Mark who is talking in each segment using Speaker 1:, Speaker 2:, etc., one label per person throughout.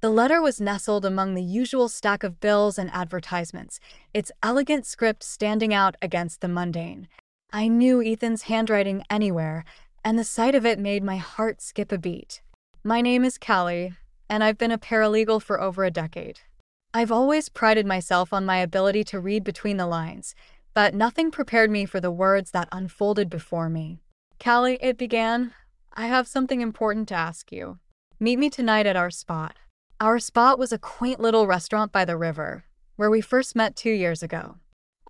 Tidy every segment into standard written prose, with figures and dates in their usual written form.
Speaker 1: The letter was nestled among the usual stack of bills and advertisements, its elegant script standing out against the mundane. I knew Ethan's handwriting anywhere, and the sight of it made my heart skip a beat. My name is Callie, and I've been a paralegal for over a decade. I've always prided myself on my ability to read between the lines, but nothing prepared me for the words that unfolded before me. Callie, it began, I have something important to ask you. Meet me tonight at our spot. Our spot was a quaint little restaurant by the river, where we first met 2 years ago.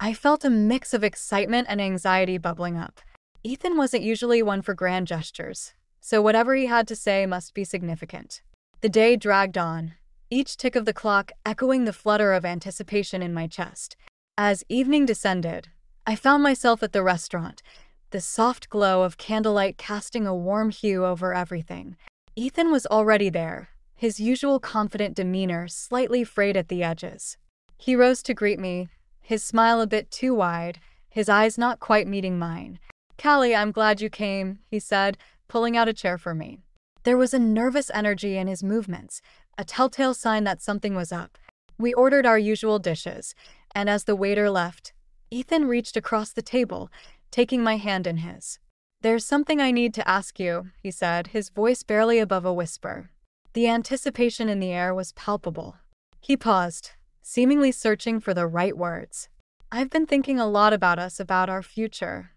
Speaker 1: I felt a mix of excitement and anxiety bubbling up. Ethan wasn't usually one for grand gestures, so whatever he had to say must be significant. The day dragged on, each tick of the clock echoing the flutter of anticipation in my chest. As evening descended, I found myself at the restaurant, the soft glow of candlelight casting a warm hue over everything. Ethan was already there, his usual confident demeanor slightly frayed at the edges. He rose to greet me, his smile a bit too wide, his eyes not quite meeting mine. Callie, I'm glad you came, he said, pulling out a chair for me. There was a nervous energy in his movements, a telltale sign that something was up. We ordered our usual dishes, and as the waiter left, Ethan reached across the table, taking my hand in his. There's something I need to ask you, he said, his voice barely above a whisper. The anticipation in the air was palpable. He paused, seemingly searching for the right words. I've been thinking a lot about us, about our future.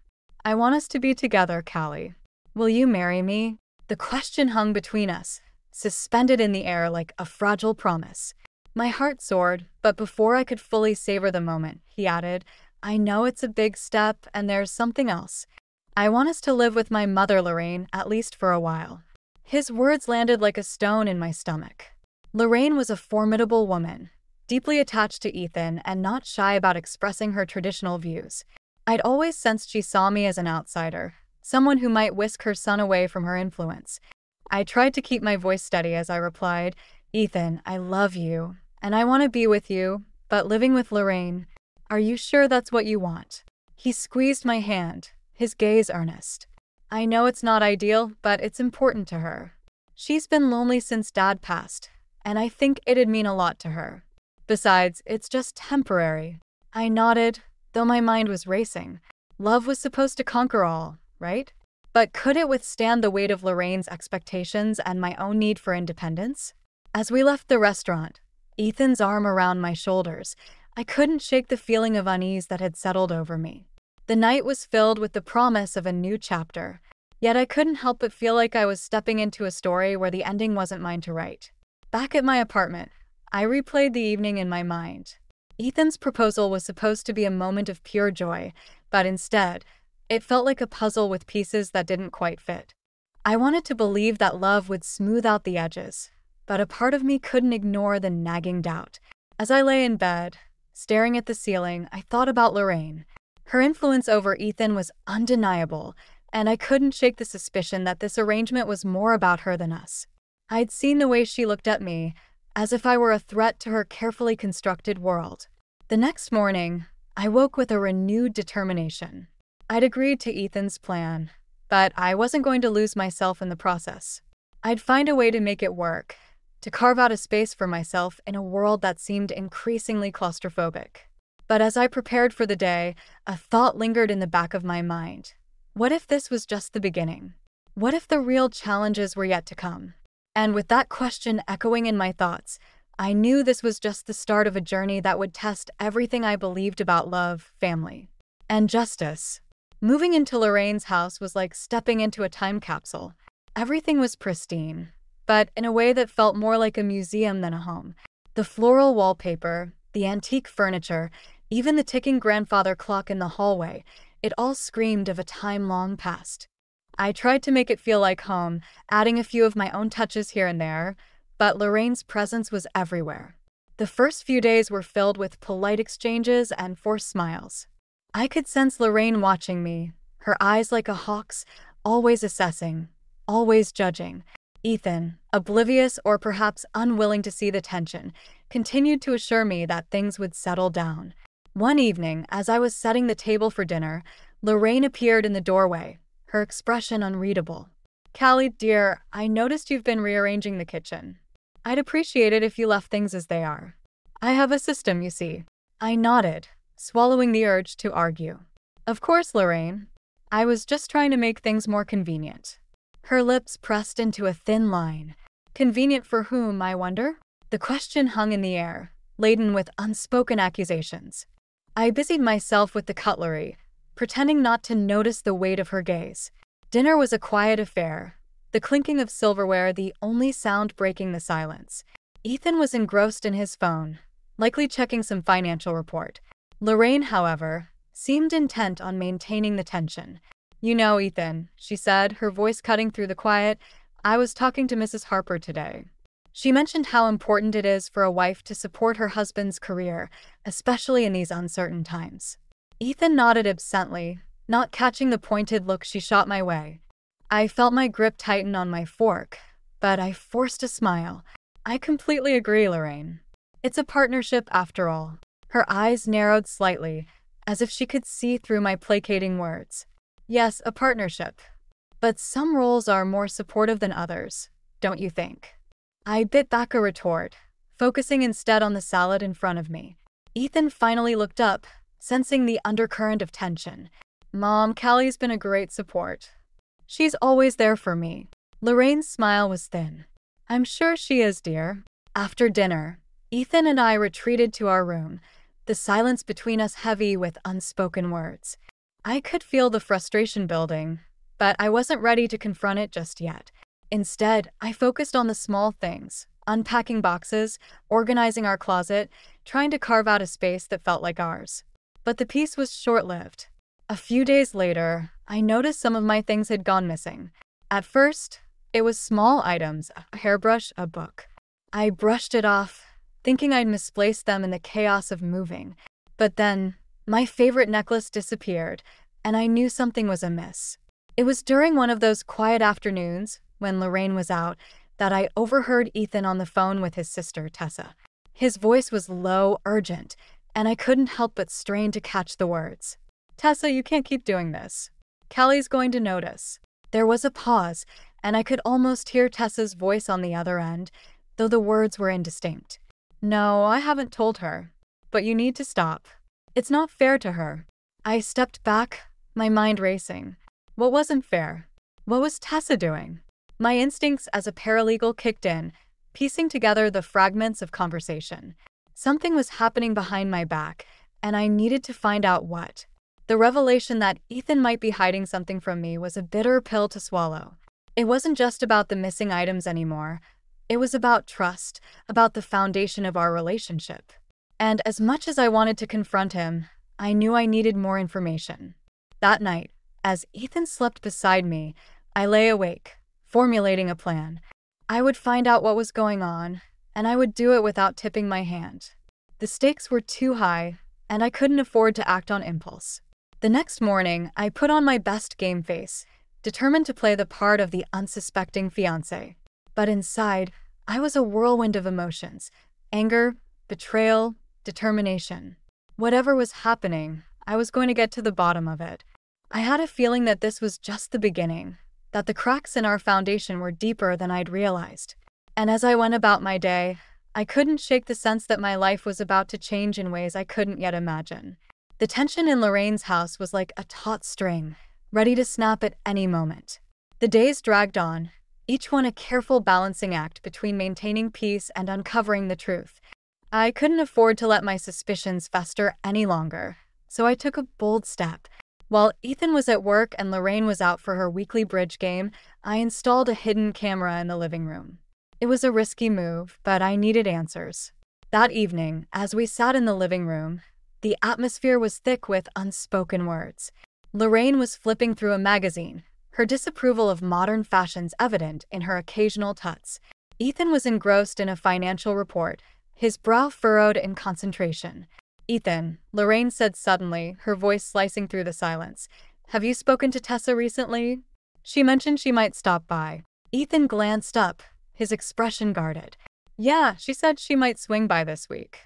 Speaker 1: I want us to be together, Callie. Will you marry me? The question hung between us, suspended in the air like a fragile promise. My heart soared, but before I could fully savor the moment, he added, I know it's a big step, and there's something else. I want us to live with my mother, Lorraine, at least for a while. His words landed like a stone in my stomach. Lorraine was a formidable woman, deeply attached to Ethan and not shy about expressing her traditional views. I'd always sensed she saw me as an outsider, someone who might whisk her son away from her influence. I tried to keep my voice steady as I replied, Ethan, I love you, and I want to be with you, but living with Lorraine, are you sure that's what you want? He squeezed my hand, his gaze earnest. I know it's not ideal, but it's important to her. She's been lonely since Dad passed, and I think it'd mean a lot to her. Besides, it's just temporary. I nodded, though my mind was racing. Love was supposed to conquer all, right? But could it withstand the weight of Lorraine's expectations and my own need for independence? As we left the restaurant, Ethan's arm around my shoulders, I couldn't shake the feeling of unease that had settled over me. The night was filled with the promise of a new chapter, yet I couldn't help but feel like I was stepping into a story where the ending wasn't mine to write. Back at my apartment, I replayed the evening in my mind. Ethan's proposal was supposed to be a moment of pure joy, but instead, it felt like a puzzle with pieces that didn't quite fit. I wanted to believe that love would smooth out the edges, but a part of me couldn't ignore the nagging doubt. As I lay in bed, staring at the ceiling, I thought about Lorraine. Her influence over Ethan was undeniable, and I couldn't shake the suspicion that this arrangement was more about her than us. I'd seen the way she looked at me, as if I were a threat to her carefully constructed world. The next morning, I woke with a renewed determination. I'd agreed to Ethan's plan, but I wasn't going to lose myself in the process. I'd find a way to make it work, to carve out a space for myself in a world that seemed increasingly claustrophobic. But as I prepared for the day, a thought lingered in the back of my mind. What if this was just the beginning? What if the real challenges were yet to come? And with that question echoing in my thoughts, I knew this was just the start of a journey that would test everything I believed about love, family, and justice. Moving into Lorraine's house was like stepping into a time capsule. Everything was pristine, but in a way that felt more like a museum than a home. The floral wallpaper, the antique furniture, even the ticking grandfather clock in the hallway, it all screamed of a time long past. I tried to make it feel like home, adding a few of my own touches here and there, but Lorraine's presence was everywhere. The first few days were filled with polite exchanges and forced smiles. I could sense Lorraine watching me, her eyes like a hawk's, always assessing, always judging. Ethan, oblivious or perhaps unwilling to see the tension, continued to assure me that things would settle down. One evening, as I was setting the table for dinner, Lorraine appeared in the doorway, her expression unreadable. Callie, dear, I noticed you've been rearranging the kitchen. I'd appreciate it if you left things as they are. I have a system, you see. I nodded, swallowing the urge to argue. Of course, Lorraine. I was just trying to make things more convenient. Her lips pressed into a thin line. Convenient for whom, I wonder? The question hung in the air, laden with unspoken accusations. I busied myself with the cutlery, pretending not to notice the weight of her gaze. Dinner was a quiet affair, the clinking of silverware the only sound breaking the silence. Ethan was engrossed in his phone, likely checking some financial report. Lorraine, however, seemed intent on maintaining the tension. You know, Ethan, she said, her voice cutting through the quiet, I was talking to Mrs. Harper today. She mentioned how important it is for a wife to support her husband's career, especially in these uncertain times. Ethan nodded absently, not catching the pointed look she shot my way. I felt my grip tighten on my fork, but I forced a smile. I completely agree, Lorraine. It's a partnership after all. Her eyes narrowed slightly, as if she could see through my placating words. Yes, a partnership. But some roles are more supportive than others, don't you think? I bit back a retort, focusing instead on the salad in front of me. Ethan finally looked up, sensing the undercurrent of tension. Mom, Callie's been a great support. She's always there for me. Lorraine's smile was thin. I'm sure she is, dear. After dinner, Ethan and I retreated to our room, the silence between us heavy with unspoken words. I could feel the frustration building, but I wasn't ready to confront it just yet. Instead, I focused on the small things, unpacking boxes, organizing our closet, trying to carve out a space that felt like ours. But the peace was short-lived. A few days later, I noticed some of my things had gone missing. At first, it was small items, a hairbrush, a book. I brushed it off, thinking I'd misplaced them in the chaos of moving. But then, my favorite necklace disappeared, and I knew something was amiss. It was during one of those quiet afternoons, when Lorraine was out, that I overheard Ethan on the phone with his sister, Tessa. His voice was low, urgent, and I couldn't help but strain to catch the words. Tessa, you can't keep doing this. Callie's going to notice. There was a pause, and I could almost hear Tessa's voice on the other end, though the words were indistinct. No, I haven't told her. But you need to stop. It's not fair to her. I stepped back, my mind racing. What wasn't fair? What was Tessa doing? My instincts as a paralegal kicked in, piecing together the fragments of conversation. Something was happening behind my back, and I needed to find out what. The revelation that Ethan might be hiding something from me was a bitter pill to swallow. It wasn't just about the missing items anymore. It was about trust, about the foundation of our relationship. And as much as I wanted to confront him, I knew I needed more information. That night, as Ethan slept beside me, I lay awake, formulating a plan. I would find out what was going on, and I would do it without tipping my hand. The stakes were too high, and I couldn't afford to act on impulse. The next morning, I put on my best game face, determined to play the part of the unsuspecting fiancé. But inside, I was a whirlwind of emotions: anger, betrayal, determination. Whatever was happening, I was going to get to the bottom of it. I had a feeling that this was just the beginning, that the cracks in our foundation were deeper than I'd realized. And as I went about my day, I couldn't shake the sense that my life was about to change in ways I couldn't yet imagine. The tension in Lorraine's house was like a taut string, ready to snap at any moment. The days dragged on, each one a careful balancing act between maintaining peace and uncovering the truth. I couldn't afford to let my suspicions fester any longer, so I took a bold step. While Ethan was at work and Lorraine was out for her weekly bridge game, I installed a hidden camera in the living room. It was a risky move, but I needed answers. That evening, as we sat in the living room, the atmosphere was thick with unspoken words. Lorraine was flipping through a magazine, her disapproval of modern fashions evident in her occasional tuts. Ethan was engrossed in a financial report, his brow furrowed in concentration. Ethan, Lorraine said suddenly, her voice slicing through the silence. Have you spoken to Tessa recently? She mentioned she might stop by. Ethan glanced up, his expression guarded. Yeah, she said she might swing by this week.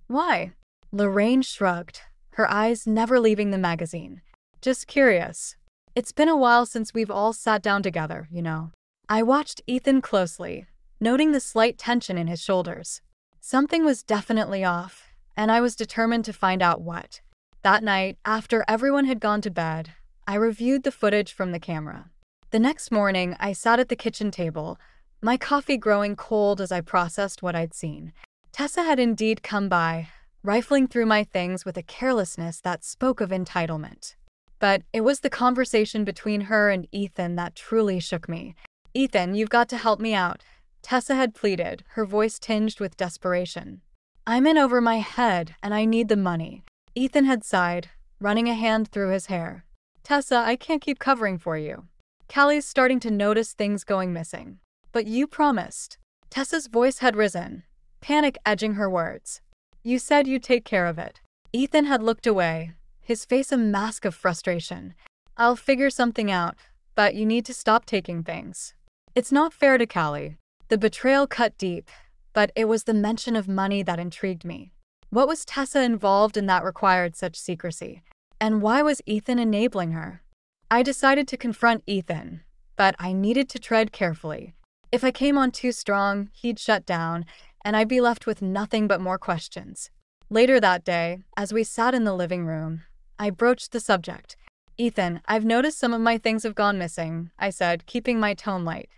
Speaker 1: Why? Lorraine shrugged, her eyes never leaving the magazine. Just curious. It's been a while since we've all sat down together, you know. I watched Ethan closely, noting the slight tension in his shoulders. Something was definitely off, and I was determined to find out what. That night, after everyone had gone to bed, I reviewed the footage from the camera. The next morning, I sat at the kitchen table, my coffee growing cold as I processed what I'd seen. Tessa had indeed come by, rifling through my things with a carelessness that spoke of entitlement. But it was the conversation between her and Ethan that truly shook me. "Ethan, you've got to help me out," Tessa had pleaded, her voice tinged with desperation. "I'm in over my head, and I need the money," Ethan had sighed, running a hand through his hair. "Tessa, I can't keep covering for you. Callie's starting to notice things going missing. But you promised." Tessa's voice had risen, panic edging her words. "You said you'd take care of it." Ethan had looked away, his face a mask of frustration. "I'll figure something out, but you need to stop taking things. It's not fair to Callie." The betrayal cut deep, but it was the mention of money that intrigued me. What was Tessa involved in that required such secrecy? And why was Ethan enabling her? I decided to confront Ethan, but I needed to tread carefully. If I came on too strong, he'd shut down, and I'd be left with nothing but more questions. Later that day, as we sat in the living room, I broached the subject. "Ethan, I've noticed some of my things have gone missing," I said, keeping my tone light.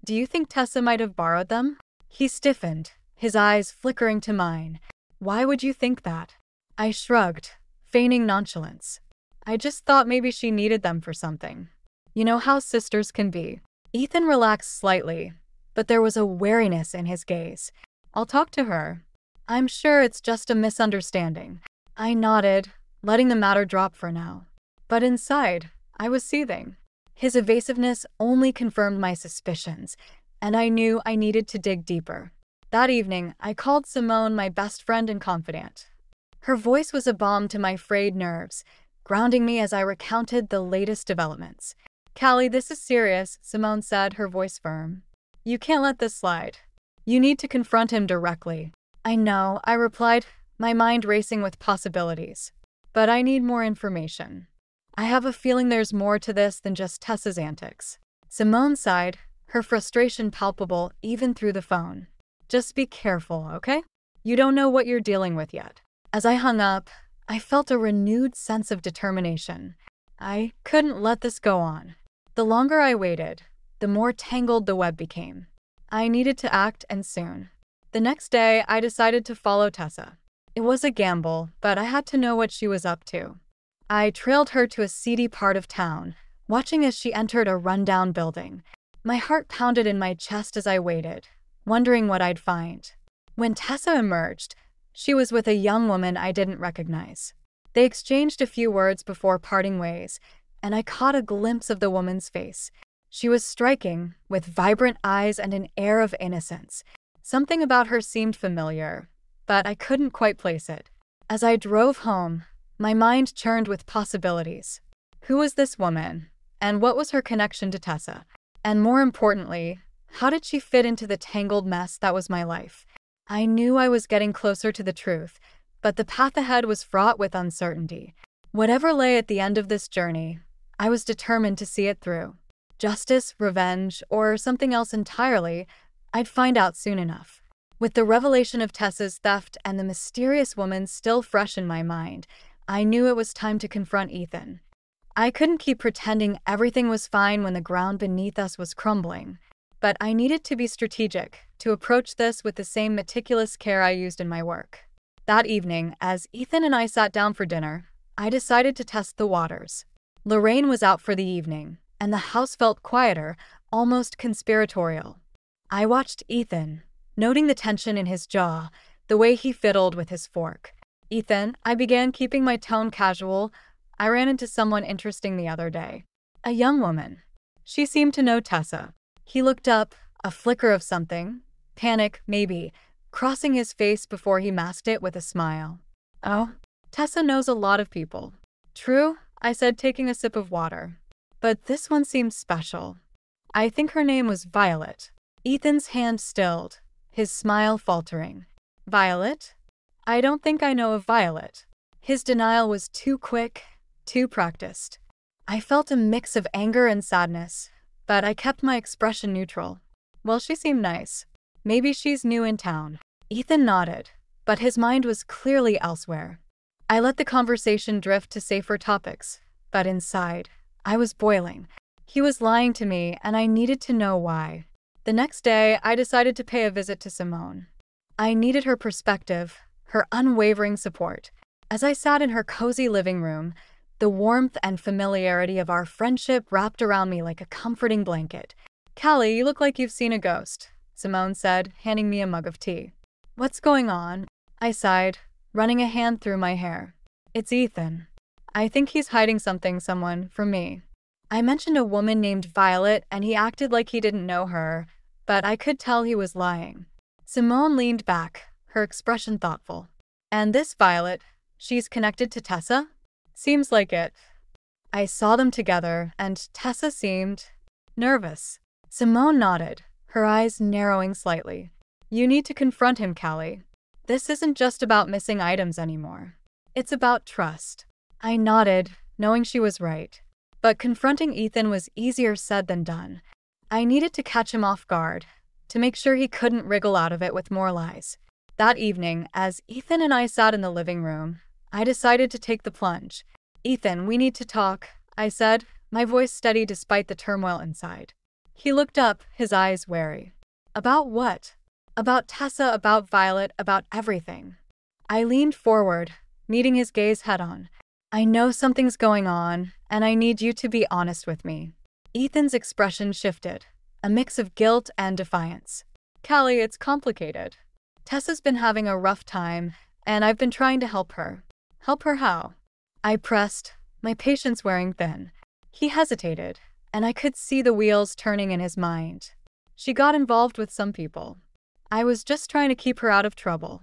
Speaker 1: "Do you think Tessa might have borrowed them?" He stiffened, his eyes flickering to mine. "Why would you think that?" I shrugged, feigning nonchalance. "I just thought maybe she needed them for something. You know how sisters can be." Ethan relaxed slightly, but there was a wariness in his gaze. "I'll talk to her. I'm sure it's just a misunderstanding." I nodded, letting the matter drop for now. But inside, I was seething. His evasiveness only confirmed my suspicions, and I knew I needed to dig deeper. That evening, I called Simone my best friend and confidant. Her voice was a balm to my frayed nerves, grounding me as I recounted the latest developments. "Callie, this is serious," Simone said, her voice firm. "You can't let this slide. You need to confront him directly." "I know," I replied, my mind racing with possibilities. "But I need more information. I have a feeling there's more to this than just Tessa's antics." Simone sighed, her frustration palpable even through the phone. "Just be careful, okay? You don't know what you're dealing with yet." As I hung up, I felt a renewed sense of determination. I couldn't let this go on. The longer I waited, the more tangled the web became. I needed to act, and soon. The next day, I decided to follow Tessa. It was a gamble, but I had to know what she was up to. I trailed her to a seedy part of town, watching as she entered a rundown building. My heart pounded in my chest as I waited, wondering what I'd find. When Tessa emerged, she was with a young woman I didn't recognize. They exchanged a few words before parting ways, and I caught a glimpse of the woman's face. She was striking, with vibrant eyes and an air of innocence. Something about her seemed familiar, but I couldn't quite place it. As I drove home, my mind churned with possibilities. Who was this woman, and what was her connection to Tessa? And more importantly, how did she fit into the tangled mess that was my life? I knew I was getting closer to the truth, but the path ahead was fraught with uncertainty. Whatever lay at the end of this journey, I was determined to see it through. Justice, revenge, or something else entirely, I'd find out soon enough. With the revelation of Tessa's theft and the mysterious woman still fresh in my mind, I knew it was time to confront Ethan. I couldn't keep pretending everything was fine when the ground beneath us was crumbling. But I needed to be strategic, to approach this with the same meticulous care I used in my work. That evening, as Ethan and I sat down for dinner, I decided to test the waters. Lorraine was out for the evening, and the house felt quieter, almost conspiratorial. I watched Ethan, noting the tension in his jaw, the way he fiddled with his fork. "Ethan," I began, keeping my tone casual, "I ran into someone interesting the other day. A young woman. She seemed to know Tessa." He looked up, a flicker of something, panic, maybe, crossing his face before he masked it with a smile. "Oh, Tessa knows a lot of people." "True," I said, taking a sip of water. "But this one seems special. I think her name was Violet." Ethan's hand stilled, his smile faltering. "Violet? I don't think I know of Violet." His denial was too quick, too practiced. I felt a mix of anger and sadness, but I kept my expression neutral. "Well, she seemed nice." Maybe she's new in town. Ethan nodded, but his mind was clearly elsewhere. I let the conversation drift to safer topics, but inside, I was boiling. He was lying to me, and I needed to know why. The next day, I decided to pay a visit to Simone. I needed her perspective, her unwavering support. As I sat in her cozy living room, the warmth and familiarity of our friendship wrapped around me like a comforting blanket. "Callie, you look like you've seen a ghost," Simone said, handing me a mug of tea. "What's going on?" I sighed, running a hand through my hair. "It's Ethan. I think he's hiding someone from me." I mentioned a woman named Violet, and he acted like he didn't know her, but I could tell he was lying. Simone leaned back, her expression thoughtful. "And this Violet, she's connected to Tessa?" "Seems like it." I saw them together, and Tessa seemed nervous. Simone nodded, her eyes narrowing slightly. "You need to confront him, Callie. This isn't just about missing items anymore. It's about trust." I nodded, knowing she was right. But confronting Ethan was easier said than done. I needed to catch him off guard, to make sure he couldn't wriggle out of it with more lies. That evening, as Ethan and I sat in the living room, I decided to take the plunge. "Ethan, we need to talk," I said, my voice steady despite the turmoil inside. He looked up, his eyes wary. "About what?" "About Tessa, about Violet, about everything." I leaned forward, meeting his gaze head-on. "I know something's going on, and I need you to be honest with me." Ethan's expression shifted, a mix of guilt and defiance. "Callie, it's complicated. Tessa's been having a rough time, and I've been trying to help her." "Help her how?" I pressed, my patience wearing thin. He hesitated, and I could see the wheels turning in his mind. "She got involved with some people. I was just trying to keep her out of trouble."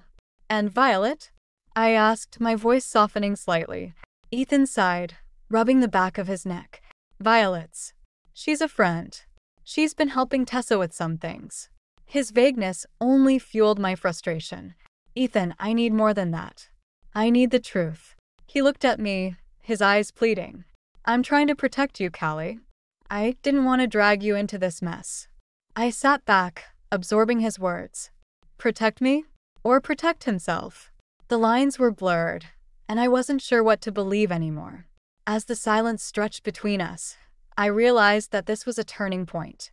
Speaker 1: "And Violet?" I asked, my voice softening slightly. Ethan sighed, rubbing the back of his neck. "Violet's. She's a friend. She's been helping Tessa with some things." His vagueness only fueled my frustration. "Ethan, I need more than that. I need the truth." He looked at me, his eyes pleading. "I'm trying to protect you, Callie. I didn't want to drag you into this mess." I sat back, absorbing his words. Protect me? Or protect himself? The lines were blurred, and I wasn't sure what to believe anymore. As the silence stretched between us, I realized that this was a turning point.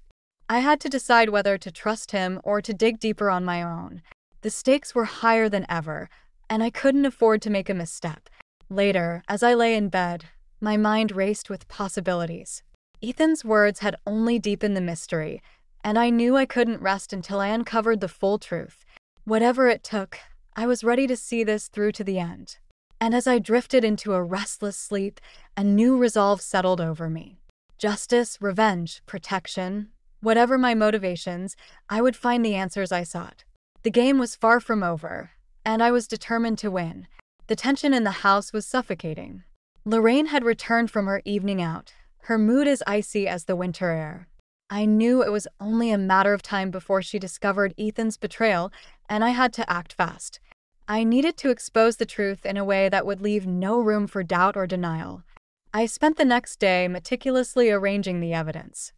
Speaker 1: I had to decide whether to trust him or to dig deeper on my own. The stakes were higher than ever, and I couldn't afford to make a misstep. Later, as I lay in bed, my mind raced with possibilities. Ethan's words had only deepened the mystery, and I knew I couldn't rest until I uncovered the full truth. Whatever it took, I was ready to see this through to the end. And as I drifted into a restless sleep, a new resolve settled over me. Justice, revenge, protection, whatever my motivations, I would find the answers I sought. The game was far from over, and I was determined to win. The tension in the house was suffocating. Lorraine had returned from her evening out, her mood as icy as the winter air. I knew it was only a matter of time before she discovered Ethan's betrayal, and I had to act fast. I needed to expose the truth in a way that would leave no room for doubt or denial. I spent the next day meticulously arranging the evidence.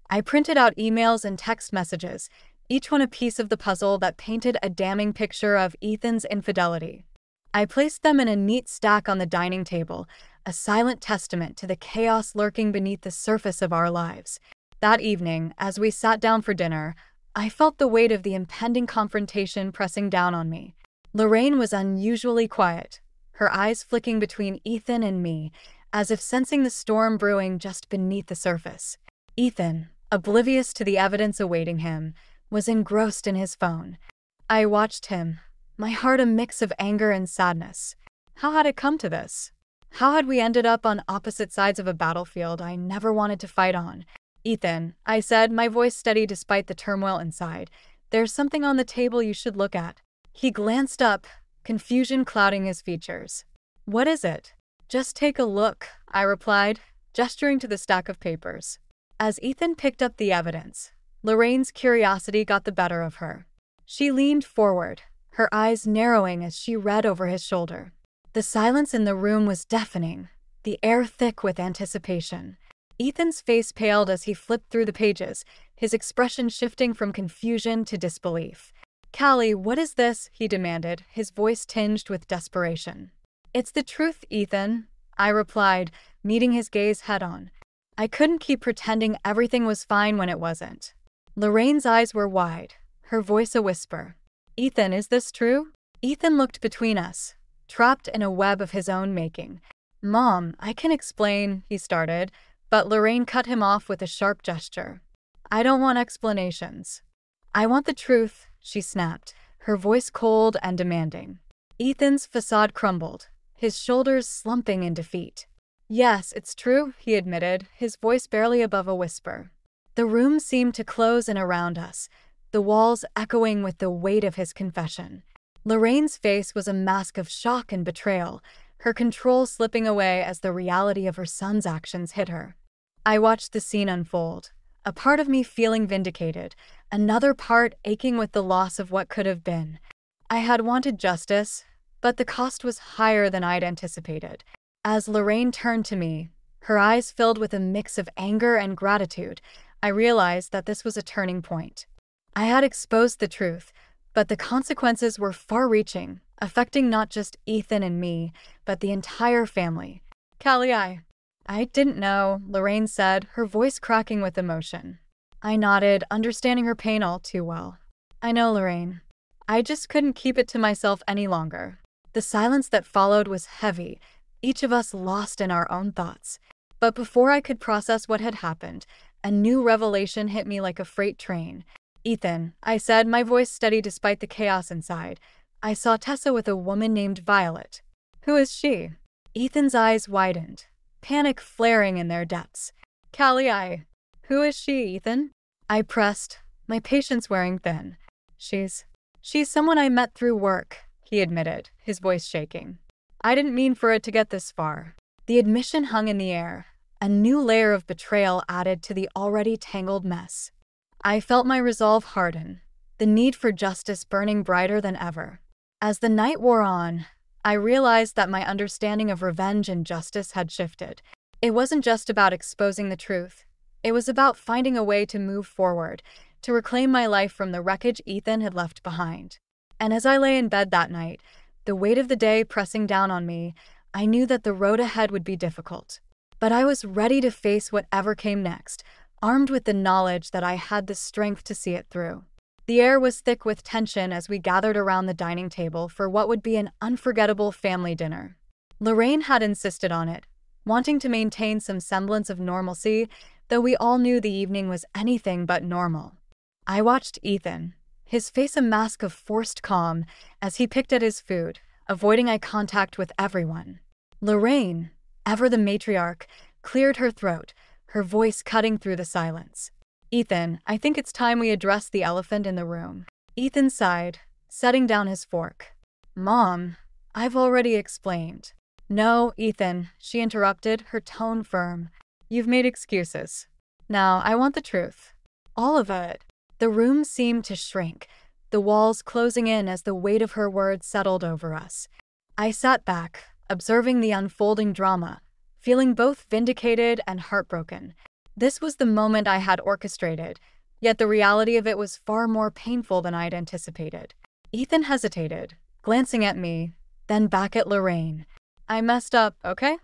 Speaker 1: I printed out emails and text messages, each one a piece of the puzzle that painted a damning picture of Ethan's infidelity. I placed them in a neat stack on the dining table, a silent testament to the chaos lurking beneath the surface of our lives. That evening, as we sat down for dinner, I felt the weight of the impending confrontation pressing down on me. Lorraine was unusually quiet, her eyes flicking between Ethan and me, as if sensing the storm brewing just beneath the surface. Ethan, oblivious to the evidence awaiting him, was engrossed in his phone. I watched him, my heart a mix of anger and sadness. How had it come to this? How had we ended up on opposite sides of a battlefield I never wanted to fight on? "Ethan," I said, my voice steady despite the turmoil inside, "there's something on the table you should look at." He glanced up, confusion clouding his features. "What is it?" "Just take a look," I replied, gesturing to the stack of papers. As Ethan picked up the evidence, Lorraine's curiosity got the better of her. She leaned forward, her eyes narrowing as she read over his shoulder. The silence in the room was deafening, the air thick with anticipation. Ethan's face paled as he flipped through the pages, his expression shifting from confusion to disbelief. "Callie, what is this?" he demanded, his voice tinged with desperation. "It's the truth, Ethan," I replied, meeting his gaze head-on. I couldn't keep pretending everything was fine when it wasn't. Lorraine's eyes were wide, her voice a whisper. "Ethan, is this true?" Ethan looked between us, trapped in a web of his own making. "Mom, I can explain," he started, but Lorraine cut him off with a sharp gesture. "I don't want explanations. I want the truth," she snapped, her voice cold and demanding. Ethan's facade crumbled, his shoulders slumping in defeat. "Yes, it's true," he admitted, his voice barely above a whisper. The room seemed to close in around us, the walls echoing with the weight of his confession. Lorraine's face was a mask of shock and betrayal, her control slipping away as the reality of her son's actions hit her. I watched the scene unfold, a part of me feeling vindicated, another part aching with the loss of what could have been. I had wanted justice, but the cost was higher than I'd anticipated. As Lorraine turned to me, her eyes filled with a mix of anger and gratitude, I realized that this was a turning point. I had exposed the truth, but the consequences were far-reaching, affecting not just Ethan and me, but the entire family. "Callie, I didn't know," Lorraine said, her voice cracking with emotion. I nodded, understanding her pain all too well. "I know, Lorraine. I just couldn't keep it to myself any longer." The silence that followed was heavy, each of us lost in our own thoughts. But before I could process what had happened, a new revelation hit me like a freight train. "Ethan," I said, my voice steady despite the chaos inside, "I saw Tessa with a woman named Violet." "Who is she?" Ethan's eyes widened, panic flaring in their depths. "Callie, who is she, Ethan?" I pressed, my patience wearing thin. She's someone I met through work," he admitted, his voice shaking. I didn't mean for it to get this far. The admission hung in the air, a new layer of betrayal added to the already tangled mess. I felt my resolve harden, the need for justice burning brighter than ever. As the night wore on, I realized that my understanding of revenge and justice had shifted. It wasn't just about exposing the truth. It was about finding a way to move forward, to reclaim my life from the wreckage Ethan had left behind. And as I lay in bed that night, the weight of the day pressing down on me, I knew that the road ahead would be difficult. But I was ready to face whatever came next, armed with the knowledge that I had the strength to see it through. The air was thick with tension as we gathered around the dining table for what would be an unforgettable family dinner. Lorraine had insisted on it, wanting to maintain some semblance of normalcy, though we all knew the evening was anything but normal. I watched Ethan, his face a mask of forced calm, as he picked at his food, avoiding eye contact with everyone. Lorraine, ever the matriarch, cleared her throat, her voice cutting through the silence. "Ethan, I think it's time we address the elephant in the room." Ethan sighed, setting down his fork. "Mom, I've already explained." "No, Ethan," she interrupted, her tone firm. "You've made excuses. Now, I want the truth. All of it." The room seemed to shrink, the walls closing in as the weight of her words settled over us. I sat back, observing the unfolding drama, feeling both vindicated and heartbroken. This was the moment I had orchestrated, yet the reality of it was far more painful than I'd anticipated. Ethan hesitated, glancing at me, then back at Lorraine. "I messed up, okay?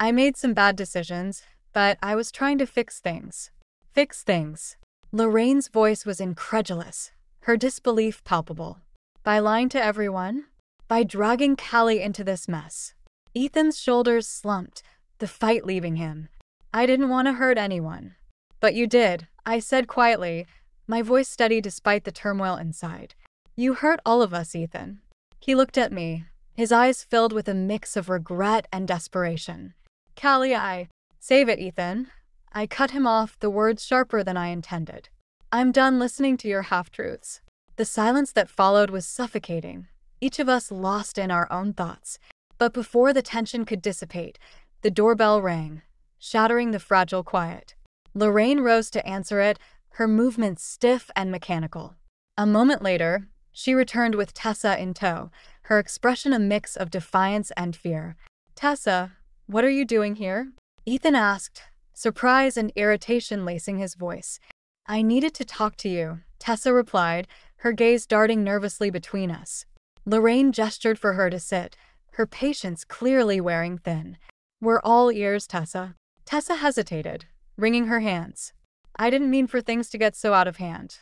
Speaker 1: I made some bad decisions, but I was trying to fix things." "Fix things?" Lorraine's voice was incredulous, her disbelief palpable. "By lying to everyone? By dragging Callie into this mess?" Ethan's shoulders slumped, the fight leaving him. "I didn't want to hurt anyone." "But you did," I said quietly, my voice steady despite the turmoil inside. "You hurt all of us, Ethan." He looked at me, his eyes filled with a mix of regret and desperation. "Callie, save it, Ethan." I cut him off, the words sharper than I intended. "I'm done listening to your half-truths." The silence that followed was suffocating, each of us lost in our own thoughts. But before the tension could dissipate, the doorbell rang, shattering the fragile quiet. Lorraine rose to answer it, her movements stiff and mechanical. A moment later, she returned with Tessa in tow, her expression a mix of defiance and fear. "Tessa, what are you doing here?" Ethan asked, surprise and irritation lacing his voice. "I needed to talk to you," Tessa replied, her gaze darting nervously between us. Lorraine gestured for her to sit, her patience clearly wearing thin. "We're all ears, Tessa." Tessa hesitated, wringing her hands. "I didn't mean for things to get so out of hand.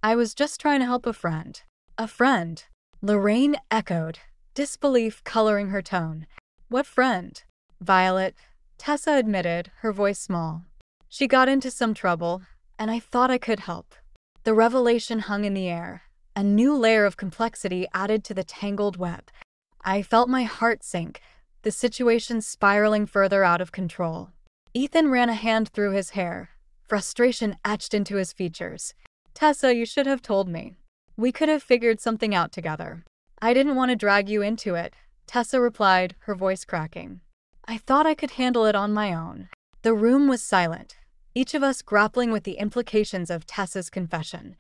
Speaker 1: I was just trying to help a friend." "A friend?" Lorraine echoed, disbelief coloring her tone. "What friend?" "Violet," Tessa admitted, her voice small. "She got into some trouble, and I thought I could help." The revelation hung in the air, a new layer of complexity added to the tangled web. I felt my heart sink, the situation spiraling further out of control. Ethan ran a hand through his hair, frustration etched into his features. "Tessa, you should have told me. We could have figured something out together." "I didn't want to drag you into it," Tessa replied, her voice cracking. "I thought I could handle it on my own." The room was silent, each of us grappling with the implications of Tessa's confession.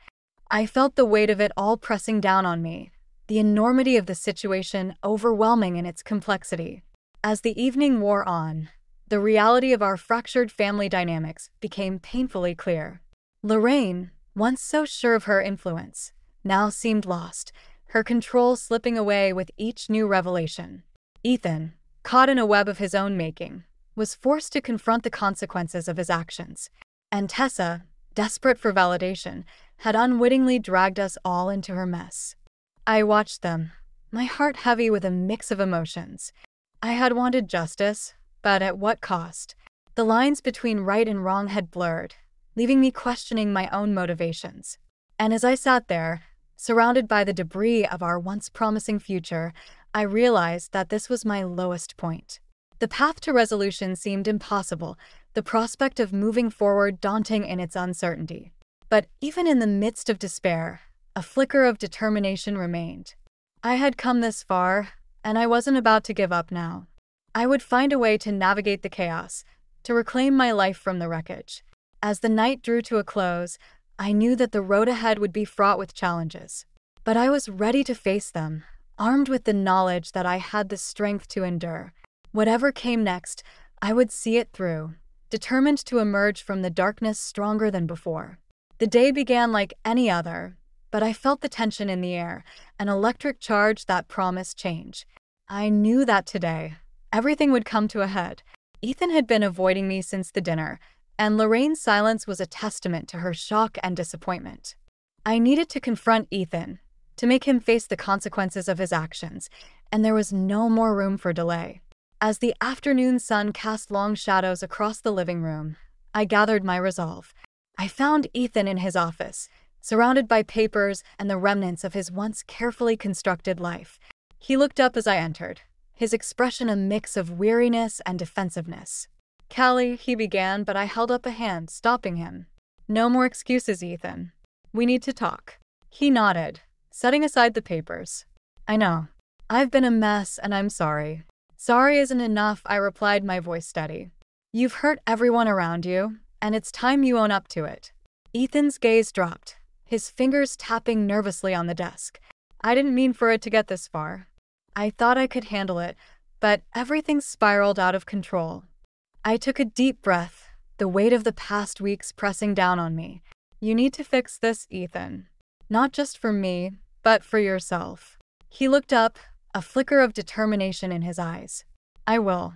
Speaker 1: I felt the weight of it all pressing down on me, the enormity of the situation overwhelming in its complexity. As the evening wore on, the reality of our fractured family dynamics became painfully clear. Lorraine, once so sure of her influence, now seemed lost, her control slipping away with each new revelation. Ethan, caught in a web of his own making, was forced to confront the consequences of his actions. And Tessa, desperate for validation, had unwittingly dragged us all into her mess. I watched them, my heart heavy with a mix of emotions. I had wanted justice, but at what cost? The lines between right and wrong had blurred, leaving me questioning my own motivations. And as I sat there, surrounded by the debris of our once promising future, I realized that this was my lowest point. The path to resolution seemed impossible, the prospect of moving forward daunting in its uncertainty. But even in the midst of despair, a flicker of determination remained. I had come this far, and I wasn't about to give up now. I would find a way to navigate the chaos, to reclaim my life from the wreckage. As the night drew to a close, I knew that the road ahead would be fraught with challenges. But I was ready to face them, armed with the knowledge that I had the strength to endure. Whatever came next, I would see it through, determined to emerge from the darkness stronger than before. The day began like any other, but I felt the tension in the air, an electric charge that promised change. I knew that today, everything would come to a head. Ethan had been avoiding me since the dinner, and Lorraine's silence was a testament to her shock and disappointment. I needed to confront Ethan, to make him face the consequences of his actions, and there was no more room for delay. As the afternoon sun cast long shadows across the living room, I gathered my resolve. I found Ethan in his office, surrounded by papers and the remnants of his once carefully constructed life. He looked up as I entered, his expression a mix of weariness and defensiveness. "Callie," he began, but I held up a hand, stopping him. "No more excuses, Ethan. We need to talk." He nodded, setting aside the papers. "I know. I've been a mess, and I'm sorry." "Sorry isn't enough," I replied, my voice steady. "You've hurt everyone around you, and it's time you own up to it." Ethan's gaze dropped, his fingers tapping nervously on the desk. "I didn't mean for it to get this far. I thought I could handle it, but everything spiraled out of control." I took a deep breath, the weight of the past weeks pressing down on me. "You need to fix this, Ethan. Not just for me, but for yourself." He looked up, a flicker of determination in his eyes. "I will.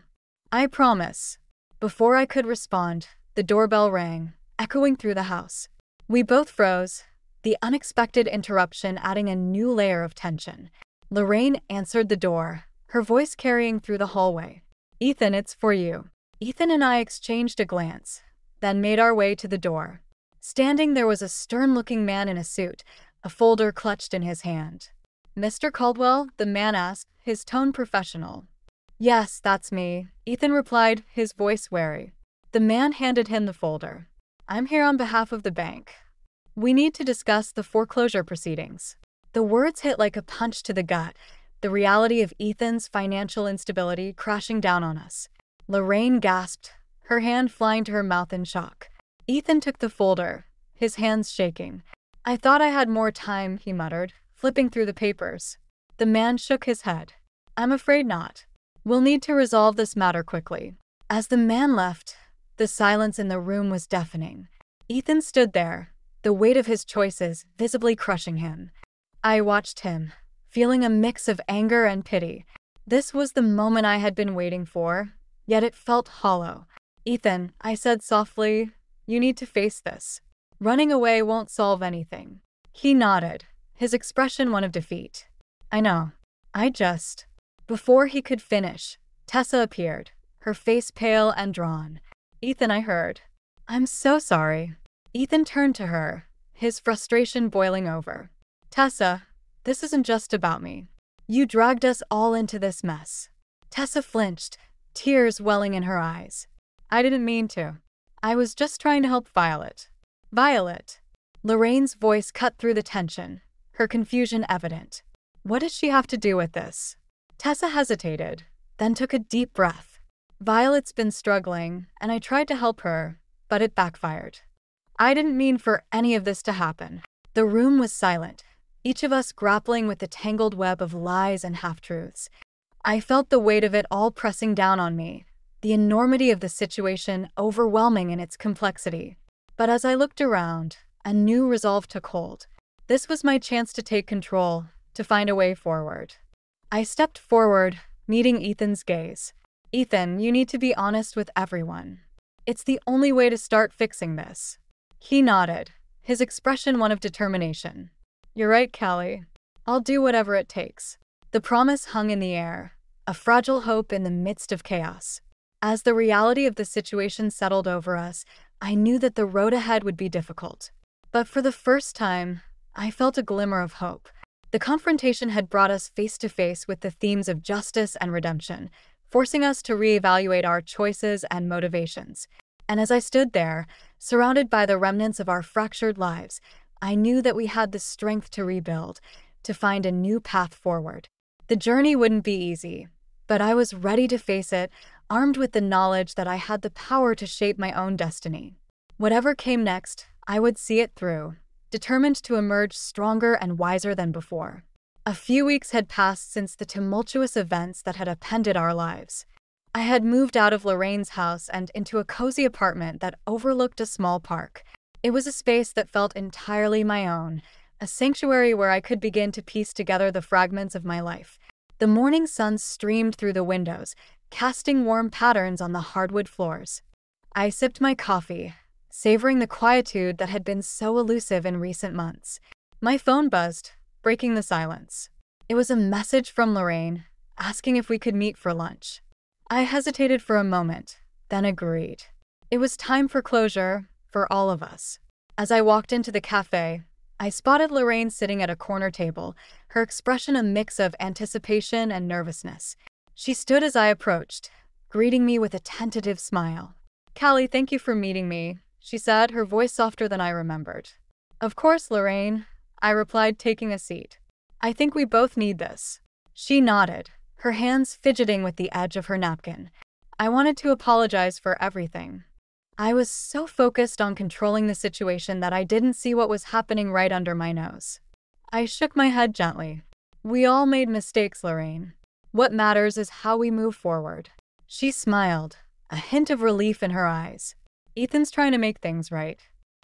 Speaker 1: I promise." Before I could respond, the doorbell rang, echoing through the house. We both froze, the unexpected interruption adding a new layer of tension. Lorraine answered the door, her voice carrying through the hallway. "Ethan, it's for you." Ethan and I exchanged a glance, then made our way to the door. Standing there was a stern-looking man in a suit, a folder clutched in his hand. "Mr. Caldwell?" the man asked, his tone professional. "Yes, that's me," Ethan replied, his voice wary. The man handed him the folder. "I'm here on behalf of the bank. We need to discuss the foreclosure proceedings." The words hit like a punch to the gut, the reality of Ethan's financial instability crashing down on us. Lorraine gasped, her hand flying to her mouth in shock. Ethan took the folder, his hands shaking. "I thought I had more time," he muttered, flipping through the papers. The man shook his head. "I'm afraid not. We'll need to resolve this matter quickly." As the man left, The silence in the room was deafening. Ethan stood there, the weight of his choices visibly crushing him. I watched him, feeling a mix of anger and pity. This was the moment I had been waiting for, yet it felt hollow. "Ethan," I said softly, "you need to face this. Running away won't solve anything." He nodded, his expression one of defeat. "I know. Before he could finish, Tessa appeared, her face pale and drawn. "Ethan," I heard. "I'm so sorry." Ethan turned to her, his frustration boiling over. "Tessa, this isn't just about me. You dragged us all into this mess." Tessa flinched, tears welling in her eyes. "I didn't mean to. I was just trying to help Violet." "Violet?" Lorraine's voice cut through the tension, her confusion evident. "What does she have to do with this?" Tessa hesitated, then took a deep breath. "Violet's been struggling, and I tried to help her, but it backfired. I didn't mean for any of this to happen." The room was silent, each of us grappling with the tangled web of lies and half-truths. I felt the weight of it all pressing down on me, the enormity of the situation overwhelming in its complexity. But as I looked around, a new resolve took hold. This was my chance to take control, to find a way forward. I stepped forward, meeting Ethan's gaze. "Ethan, you need to be honest with everyone. It's the only way to start fixing this." He nodded, his expression one of determination. "You're right, Callie. I'll do whatever it takes." The promise hung in the air, a fragile hope in the midst of chaos. As the reality of the situation settled over us, I knew that the road ahead would be difficult. But for the first time, I felt a glimmer of hope. The confrontation had brought us face to face with the themes of justice and redemption, forcing us to reevaluate our choices and motivations. And as I stood there, surrounded by the remnants of our fractured lives, I knew that we had the strength to rebuild, to find a new path forward. The journey wouldn't be easy, but I was ready to face it, armed with the knowledge that I had the power to shape my own destiny. Whatever came next, I would see it through, determined to emerge stronger and wiser than before. A few weeks had passed since the tumultuous events that had upended our lives. I had moved out of Lorraine's house and into a cozy apartment that overlooked a small park. It was a space that felt entirely my own, a sanctuary where I could begin to piece together the fragments of my life. The morning sun streamed through the windows, casting warm patterns on the hardwood floors. I sipped my coffee, savoring the quietude that had been so elusive in recent months. My phone buzzed, breaking the silence. It was a message from Lorraine, asking if we could meet for lunch. I hesitated for a moment, then agreed. It was time for closure, for all of us. As I walked into the cafe, I spotted Lorraine sitting at a corner table, her expression a mix of anticipation and nervousness. She stood as I approached, greeting me with a tentative smile. "Callie, thank you for meeting me," she said, her voice softer than I remembered. "Of course, Lorraine," I replied, taking a seat. "I think we both need this." She nodded, her hands fidgeting with the edge of her napkin. I wanted to apologize for everything. I was so focused on controlling the situation that I didn't see what was happening right under my nose. I shook my head gently. "We all made mistakes, Lorraine. What matters is how we move forward." She smiled, a hint of relief in her eyes. "Ethan's trying to make things right.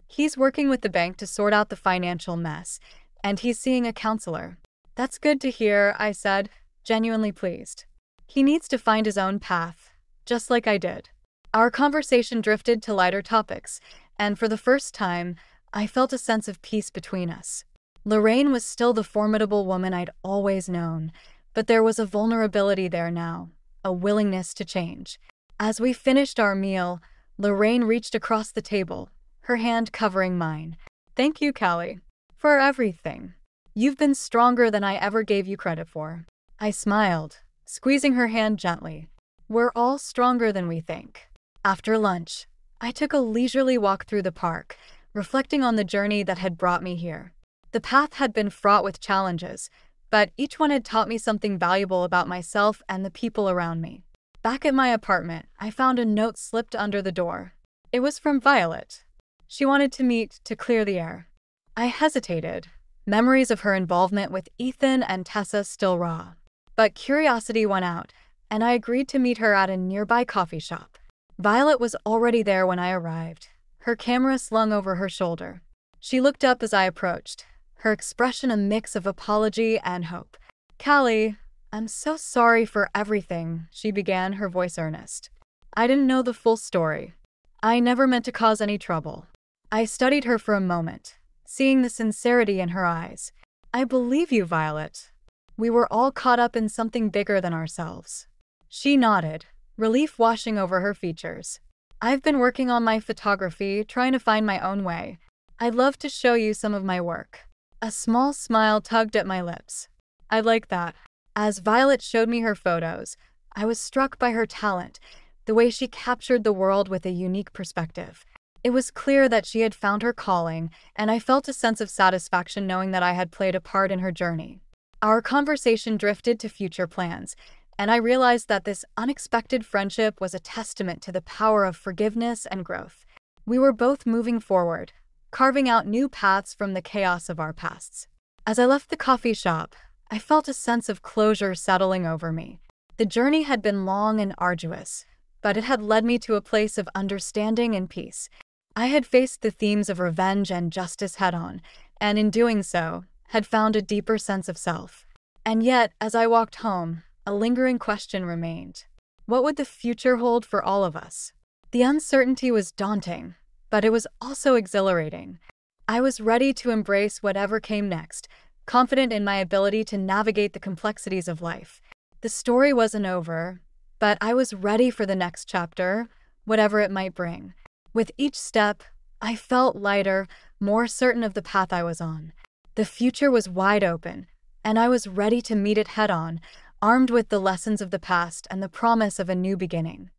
Speaker 1: He's working with the bank to sort out the financial mess, and he's seeing a counselor." "That's good to hear," I said, genuinely pleased. "He needs to find his own path, just like I did." Our conversation drifted to lighter topics, and for the first time, I felt a sense of peace between us. Lorraine was still the formidable woman I'd always known, but there was a vulnerability there now, a willingness to change. As we finished our meal, Lorraine reached across the table, her hand covering mine. "Thank you, Callie, for everything. You've been stronger than I ever gave you credit for." I smiled, squeezing her hand gently. "We're all stronger than we think." After lunch, I took a leisurely walk through the park, reflecting on the journey that had brought me here. The path had been fraught with challenges, but each one had taught me something valuable about myself and the people around me. Back at my apartment, I found a note slipped under the door. It was from Violet. She wanted to meet to clear the air. I hesitated, memories of her involvement with Ethan and Tessa still raw. But curiosity won out, and I agreed to meet her at a nearby coffee shop. Violet was already there when I arrived, her camera slung over her shoulder. She looked up as I approached, her expression a mix of apology and hope. "Callie, I'm so sorry for everything," she began, her voice earnest. "I didn't know the full story. I never meant to cause any trouble." I studied her for a moment, seeing the sincerity in her eyes. "I believe you, Violet. We were all caught up in something bigger than ourselves." She nodded, relief washing over her features. "I've been working on my photography, trying to find my own way. I'd love to show you some of my work." A small smile tugged at my lips. "I'd like that." As Violet showed me her photos, I was struck by her talent, the way she captured the world with a unique perspective. It was clear that she had found her calling, and I felt a sense of satisfaction knowing that I had played a part in her journey. Our conversation drifted to future plans, and I realized that this unexpected friendship was a testament to the power of forgiveness and growth. We were both moving forward, carving out new paths from the chaos of our pasts. As I left the coffee shop, I felt a sense of closure settling over me. The journey had been long and arduous, but it had led me to a place of understanding and peace. I had faced the themes of revenge and justice head-on, and in doing so, had found a deeper sense of self. And yet, as I walked home, a lingering question remained. What would the future hold for all of us? The uncertainty was daunting, but it was also exhilarating. I was ready to embrace whatever came next, confident in my ability to navigate the complexities of life. The story wasn't over, but I was ready for the next chapter, whatever it might bring. With each step, I felt lighter, more certain of the path I was on. The future was wide open, and I was ready to meet it head-on, armed with the lessons of the past and the promise of a new beginning.